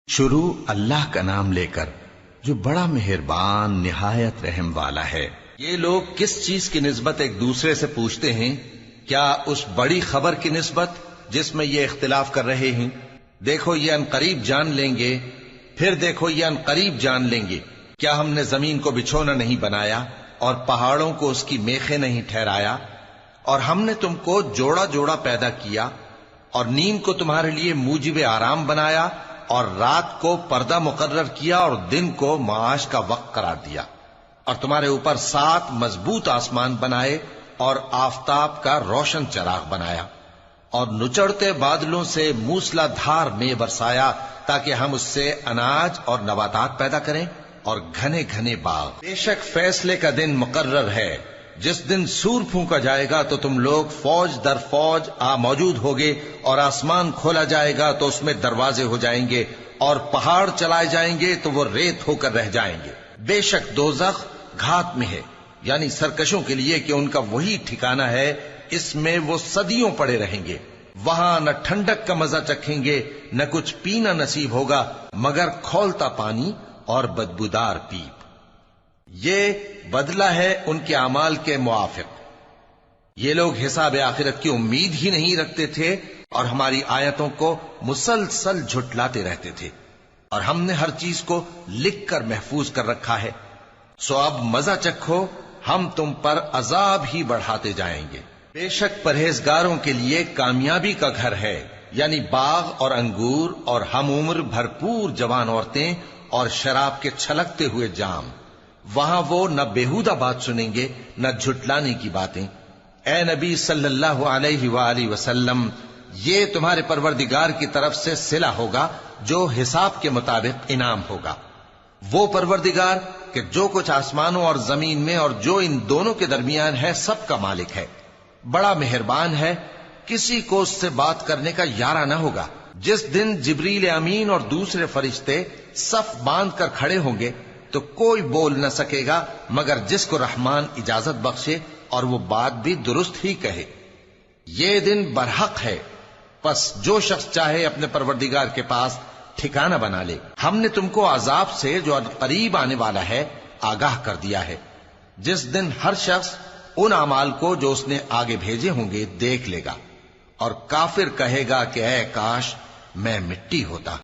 شروع اللہ کا نام لے کر جو بڑا مہربان نہایت رحم والا ہے۔ یہ لوگ کس چیز کی نسبت ایک دوسرے سے پوچھتے ہیں؟ کیا اس بڑی خبر کی نسبت جس میں یہ اختلاف کر رہے ہیں؟ دیکھو یہ انقریب جان لیں گے، پھر دیکھو یہ انقریب جان لیں گے۔ کیا ہم نے زمین کو بچھونا نہیں بنایا اور پہاڑوں کو اس کی میخیں نہیں ٹھہرایا؟ اور ہم نے تم کو جوڑا جوڑا پیدا کیا اور نیند کو تمہارے لیے موجب آرام بنایا اور رات کو پردہ مقرر کیا اور دن کو معاش کا وقت قرار دیا، اور تمہارے اوپر 7 مضبوط آسمان بنائے اور آفتاب کا روشن چراغ بنایا، اور نچڑتے بادلوں سے موسلا دھار میں برسایا تاکہ ہم اس سے اناج اور نباتات پیدا کریں اور گھنے گھنے باغ۔ بے شک فیصلے کا دن مقرر ہے، جس دن سور پھونکا جائے گا تو تم لوگ فوج در فوج موجود ہوگے، اور آسمان کھولا جائے گا تو اس میں دروازے ہو جائیں گے، اور پہاڑ چلائے جائیں گے تو وہ ریت ہو کر رہ جائیں گے۔ بے شک دوزخ گھات میں ہے، یعنی سرکشوں کے لیے کہ ان کا وہی ٹھکانہ ہے، اس میں وہ صدیوں پڑے رہیں گے۔ وہاں نہ ٹھنڈک کا مزہ چکھیں گے، نہ کچھ پینا نصیب ہوگا مگر کھولتا پانی اور بدبودار پیپ۔ یہ بدلہ ہے ان کے اعمال کے موافق۔ یہ لوگ حساب آخرت کی امید ہی نہیں رکھتے تھے اور ہماری آیتوں کو مسلسل جھٹلاتے رہتے تھے، اور ہم نے ہر چیز کو لکھ کر محفوظ کر رکھا ہے۔ سو اب مزہ چکھو، ہم تم پر عذاب ہی بڑھاتے جائیں گے۔ بے شک پرہیزگاروں کے لیے کامیابی کا گھر ہے، یعنی باغ اور انگور اور ہم عمر بھرپور جوان عورتیں اور شراب کے چھلکتے ہوئے جام۔ وہاں وہ نہ بیہودہ بات سنیں گے نہ جھٹلانے کی باتیں۔ اے نبی صلی اللہ علیہ وآلہ وسلم، یہ تمہارے پروردگار کی طرف سے صلہ ہوگا جو حساب کے مطابق انعام ہوگا۔ وہ پروردگار کہ جو کچھ آسمانوں اور زمین میں اور جو ان دونوں کے درمیان ہے سب کا مالک ہے، بڑا مہربان ہے، کسی کو اس سے بات کرنے کا یارہ نہ ہوگا۔ جس دن جبریل امین اور دوسرے فرشتے صف باندھ کر کھڑے ہوں گے تو کوئی بول نہ سکے گا مگر جس کو رحمان اجازت بخشے اور وہ بات بھی درست ہی کہے۔ یہ دن برحق ہے، پس جو شخص چاہے اپنے پروردگار کے پاس ٹھکانہ بنا لے۔ ہم نے تم کو عذاب سے جو قریب آنے والا ہے آگاہ کر دیا ہے، جس دن ہر شخص ان اعمال کو جو اس نے آگے بھیجے ہوں گے دیکھ لے گا، اور کافر کہے گا کہ اے کاش میں مٹی ہوتا۔